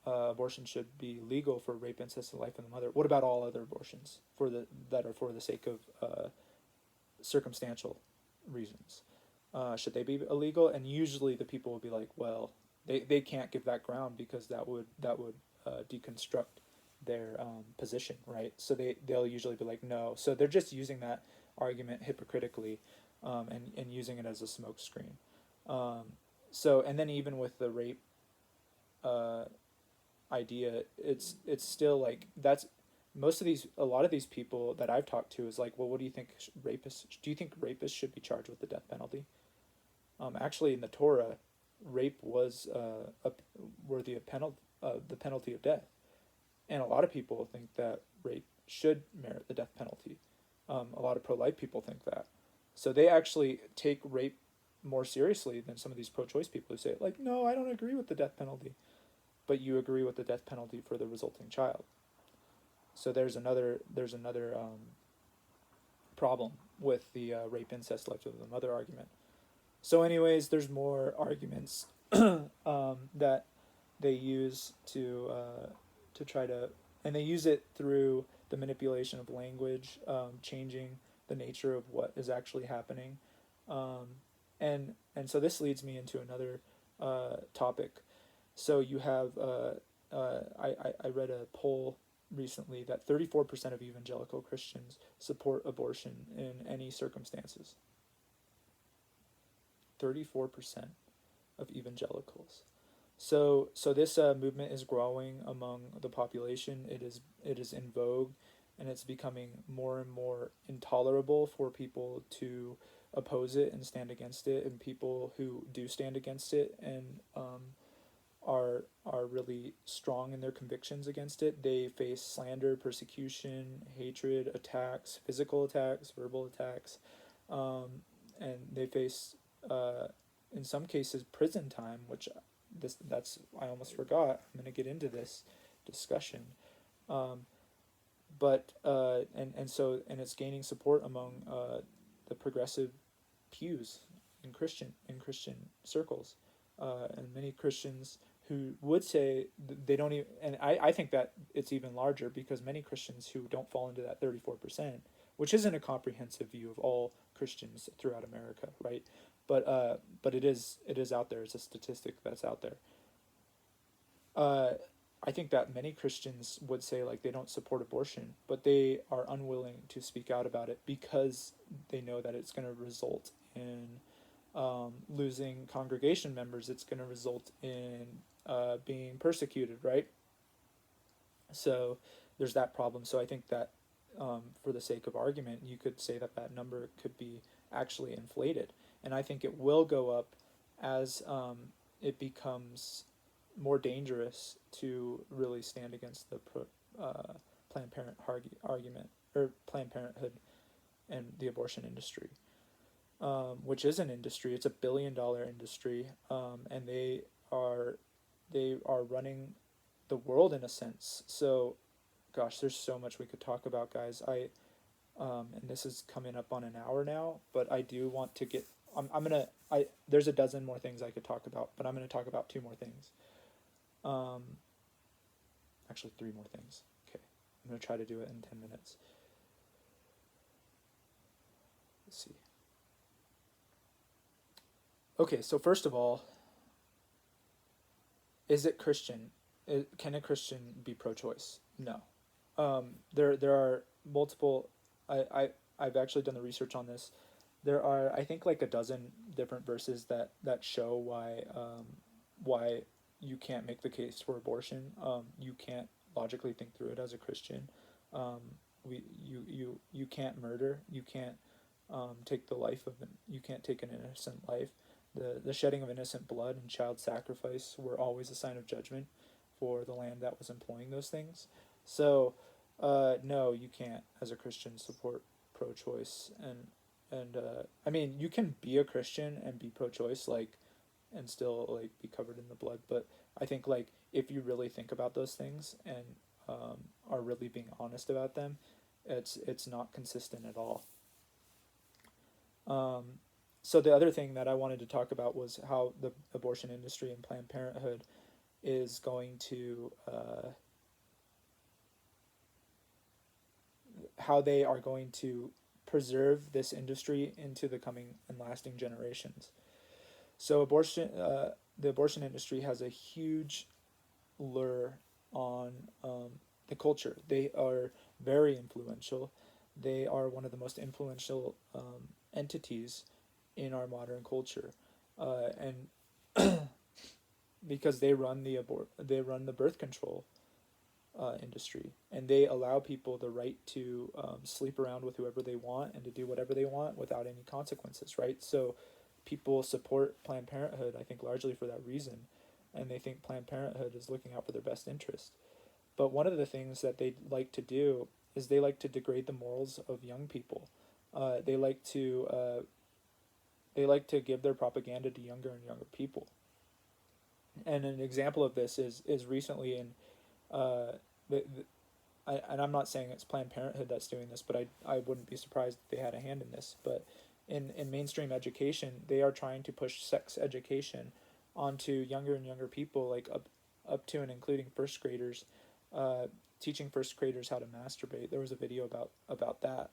abortion should be legal for rape, incest, and life of the mother, what about all other abortions that are for the sake of circumstantial reasons? Should they be illegal? And usually the people will be like, well, they can't give that ground, because that would deconstruct their position, right? So they'll usually be like, no. So they're just using that argument hypocritically, and using it as a smokescreen. Um, so, and then even with the rape uh, idea, it's still like, that's most of these a lot of these people that I've talked to is like, well, what do you think, rapists? Do you think rapists should be charged with the death penalty? Actually, in the Torah, rape was worthy of the penalty of death, and a lot of people think that rape should merit the death penalty. A lot of pro-life people think that, so they actually take rape more seriously than some of these pro-choice people who say, like, no, I don't agree with the death penalty, but you agree with the death penalty for the resulting child. So there's another problem with the rape, incest, life of the mother argument. So, anyways, there's more arguments that they use to try to, and they use it through the manipulation of language, changing the nature of what is actually happening, um, and so this leads me into another topic. So you have I read a poll recently that 34% of evangelical Christians support abortion in any circumstances. 34% of evangelicals. So this movement is growing among the population. It is in vogue, and it's becoming more and more intolerable for people to oppose it and stand against it. And people who do stand against it and are really strong in their convictions against it, they face slander, persecution, hatred, attacks, physical attacks, verbal attacks, and they face in some cases prison time, which that's I almost forgot. I'm going to get into this discussion, um, but and it's gaining support among the progressive pews in Christian circles, and many Christians who would say they don't even, and I think that it's even larger, because many Christians who don't fall into that 34%, which isn't a comprehensive view of all Christians throughout America, right? But it is out there. It's a statistic that's out there. I think that many Christians would say like they don't support abortion, but they are unwilling to speak out about it because they know that it's going to result in losing congregation members. It's going to result in being persecuted, right? So there's that problem. So I think that for the sake of argument, you could say that that number could be actually inflated. And I think it will go up as it becomes more dangerous to really stand against the Planned argument, or Planned Parenthood and the abortion industry, which is an industry. It's $1 billion industry, and are they are running the world in a sense. So, gosh, there's so much we could talk about, guys. And this is coming up on an hour now, but I do want to get. I'm gonna. There's a dozen more things I could talk about, but I'm gonna talk about two more things. Um, Actually, three more things. Okay, I'm gonna try to do it in 10 minutes. Let's see. Okay, so first of all, is it Christian? Can a Christian be pro-choice? No. There are multiple. I've actually done the research on this. There are, I think, like a dozen different verses that show why you can't make the case for abortion. You can't logically think through it as a Christian. You can't murder. You can't take the life of you can't take an innocent life. The shedding of innocent blood and child sacrifice were always a sign of judgment for the land that was employing those things. So, no, you can't, as a Christian, support pro-choice. And I mean, you can be a Christian and be pro-choice, like, and still like be covered in the blood. But I think like if you really think about those things and are really being honest about them, it's not consistent at all. Um, so the other thing that I wanted to talk about was how the abortion industry and Planned Parenthood is going to how they are going to preserve this industry into the coming and lasting generations. So the abortion industry has a huge lure on the culture. They are very influential. They are one of the most influential entities in our modern culture, and because they run the birth control industry, and they allow people the right to sleep around with whoever they want and to do whatever they want without any consequences, right? So people support Planned Parenthood, I think, largely for that reason, and they think Planned Parenthood is looking out for their best interest. But one of the things that they like to do is they like to degrade the morals of young people. They like to give their propaganda to younger and younger people. And an example of this is recently in uh, and I'm not saying it's Planned Parenthood that's doing this, but I wouldn't be surprised if they had a hand in this. But in mainstream education, they are trying to push sex education onto younger and younger people, like up to and including first graders, uh, teaching first graders how to masturbate. There was a video about that.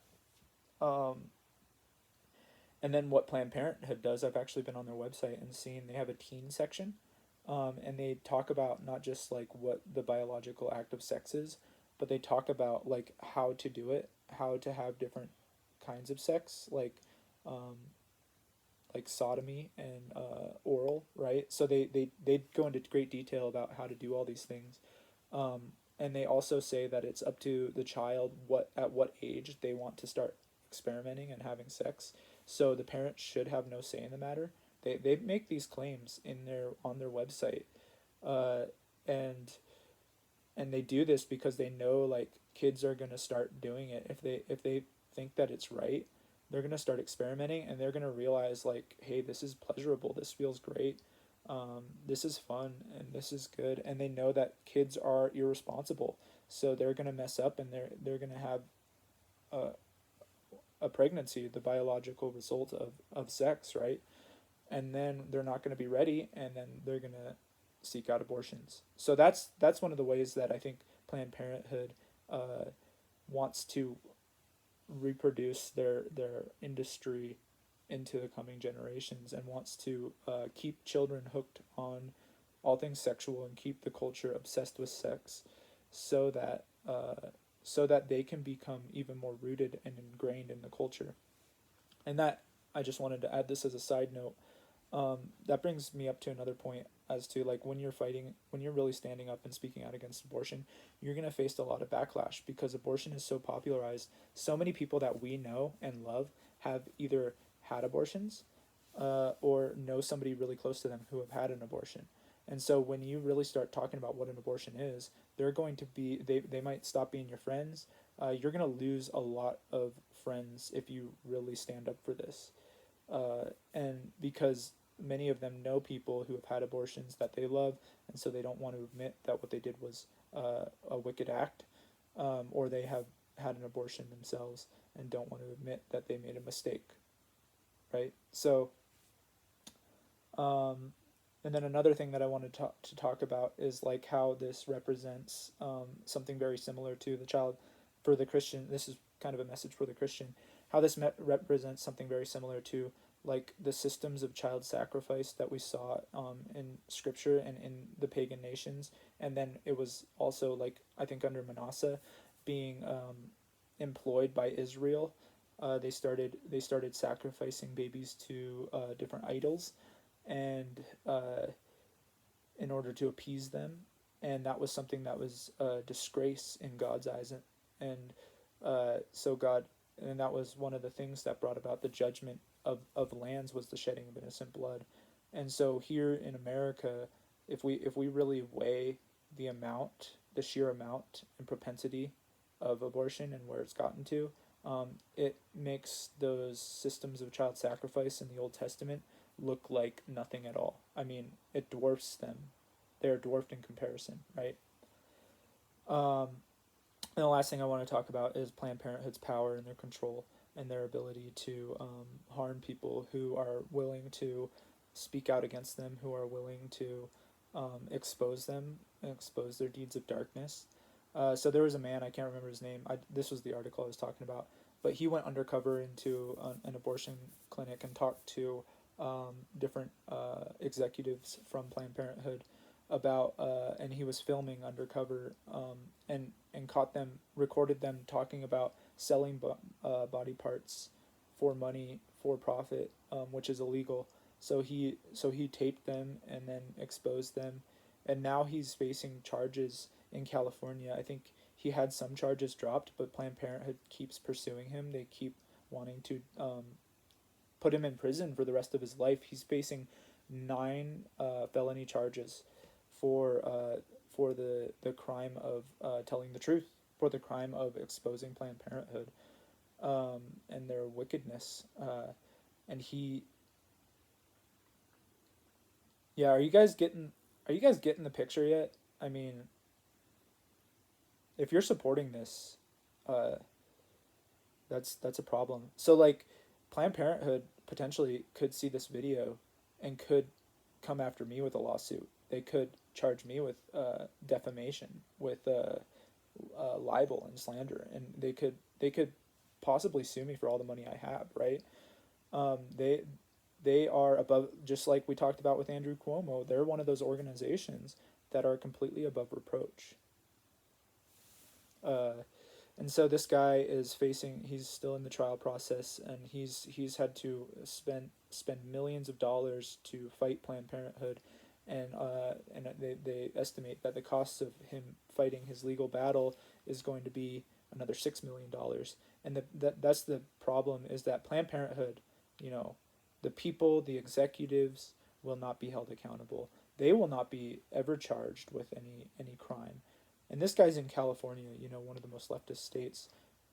Um, and then what Planned Parenthood does, I've actually been on their website and seen they have a teen section, and they talk about not just like what the biological act of sex is, but they talk about like how to do it, how to have different kinds of sex, um, like sodomy and oral, right? So they go into great detail about how to do all these things. And they also say that it's up to the child at what age they want to start experimenting and having sex. So the parents should have no say in the matter. They make these claims on their website, uh, and they do this because they know like kids are gonna start doing it if they think that it's right. They're gonna start experimenting, and they're gonna realize like, hey, this is pleasurable. This feels great. This is fun, and this is good. And they know that kids are irresponsible, so they're gonna mess up, and they're gonna have a, a pregnancy, the biological result of sex, right? And then they're not going to be ready, and then they're going to seek out abortions. So that's one of the ways that I think Planned Parenthood uh, wants to reproduce their industry into the coming generations, and wants to keep children hooked on all things sexual, and keep the culture obsessed with sex, so that so that they can become even more rooted and ingrained in the culture. And that, I just wanted to add this as a side note. That brings me up to another point as to, like, when you're fighting, when you're really standing up and speaking out against abortion, you're going to face a lot of backlash because abortion is so popularized. So many people that we know and love have either had abortions, or know somebody really close to them who have had an abortion. And so when you really start talking about what an abortion is, they're going to be, they might stop being your friends. You're going to lose a lot of friends if you really stand up for this. And because many of them know people who have had abortions that they love, and so they don't want to admit that what they did was a wicked act, or they have had an abortion themselves and don't want to admit that they made a mistake, right? So, and then another thing that I wanted to talk about is like how this represents something very similar to the child for the Christian. This is kind of a message for the Christian. How this represents something very similar to like the systems of child sacrifice that we saw in Scripture and in the pagan nations, and then it was also, like, I think under Manasseh, being employed by Israel. They started sacrificing babies to different idols, and in order to appease them, and that was something that was a disgrace in God's eyes, and so God, and that was one of the things that brought about the judgment of lands, was the shedding of innocent blood. And so here in America, if we really weigh the sheer amount and propensity of abortion and where it's gotten to, it makes those systems of child sacrifice in the Old Testament look like nothing at all. I mean, it dwarfs them. They're dwarfed in comparison, right? Um, and the last thing I want to talk about is Planned Parenthood's power and their control and their ability to harm people who are willing to speak out against them, who are willing to expose them and expose their deeds of darkness. So there was a man, I can't remember his name. This was the article I was talking about, but he went undercover into an abortion clinic and talked to different executives from Planned Parenthood about, and he was filming undercover, and caught them, recorded them talking about selling body parts for money, for profit, which is illegal. So he taped them and then exposed them, and now he's facing charges in California. I think he had some charges dropped, but Planned Parenthood keeps pursuing him. They keep wanting to put him in prison for the rest of his life. He's facing 9 felony charges for the crime of telling the truth, for the crime of exposing Planned Parenthood, and their wickedness. And he, yeah, are you guys getting the picture yet? I mean, if you're supporting this, uh, that's a problem. So like, Planned Parenthood potentially could see this video and could come after me with a lawsuit. They could charge me with defamation, with libel and slander, and they could possibly sue me for all the money I have. Right? They are above, just like we talked about with Andrew Cuomo. They're one of those organizations that are completely above reproach. Uh, and so this guy is facing, he's still in the trial process, and he's had to spend millions of dollars to fight Planned Parenthood, and they estimate that the cost of him fighting his legal battle is going to be another $6 million. And that's the problem, is that Planned Parenthood, you know, the people, the executives, will not be held accountable. They will not be ever charged with any crime. And this guy's in California, one of the most leftist states,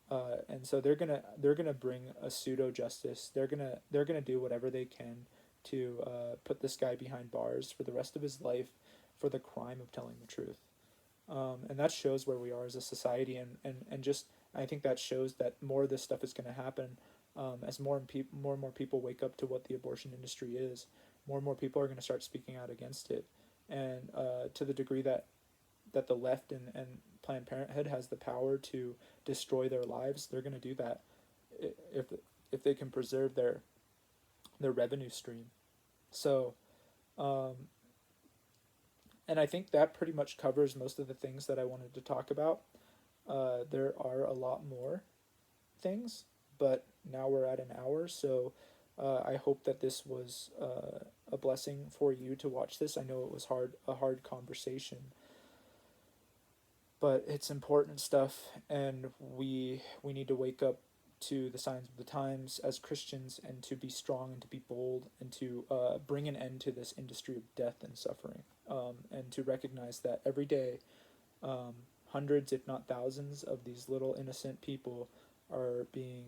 and so they're gonna bring a pseudo justice. They're gonna do whatever they can to put this guy behind bars for the rest of his life for the crime of telling the truth. And that shows where we are as a society, and just, I think that shows that more of this stuff is going to happen, as more and more people wake up to what the abortion industry is. More and more people are going to start speaking out against it, and to the degree that the left and Planned Parenthood has the power to destroy their lives, they're going to do that if if they can preserve their revenue stream. So, um, And I think that pretty much covers most of the things that I wanted to talk about. There are a lot more things, but now we're at an hour, so I hope that this was a blessing for you to watch this. I know it was a hard conversation, but it's important stuff, and we need to wake up to the signs of the times as Christians, and to be strong and to be bold, and to bring an end to this industry of death and suffering, and to recognize that every day, um, hundreds, if not thousands, of these little innocent people are being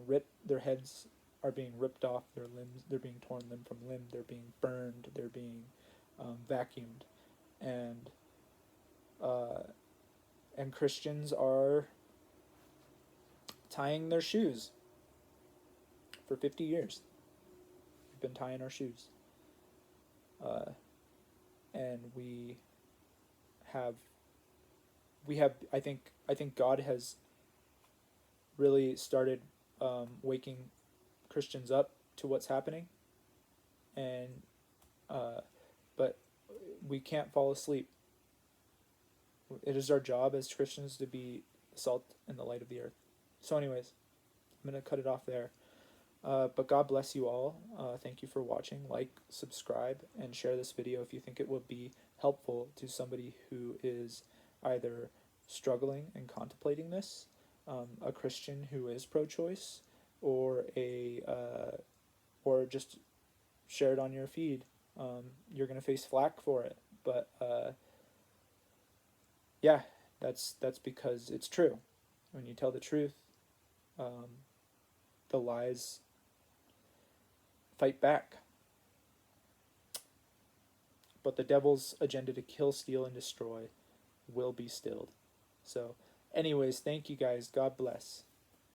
ripped. Their heads are being ripped off. Their limbs. They're being torn limb from limb. They're being burned. They're being vacuumed, and uh, and Christians are tying their shoes for 50 years. We've been tying our shoes, uh, and have we have. I think God has really started waking Christians up to what's happening, and uh, but we can't fall asleep. It is our job as Christians to be the salt and the light of the earth. So, anyways, I'm gonna cut it off there. But God bless you all. Thank you for watching. Like, subscribe, and share this video if you think it would be helpful to somebody who is either struggling and contemplating this, a Christian who is pro-choice, or or just share it on your feed. You're gonna face flack for it, but yeah, that's because it's true. When you tell the truth, um, the lies fight back. But the devil's agenda to kill, steal, and destroy will be stilled. So, anyways, thank you guys. God bless.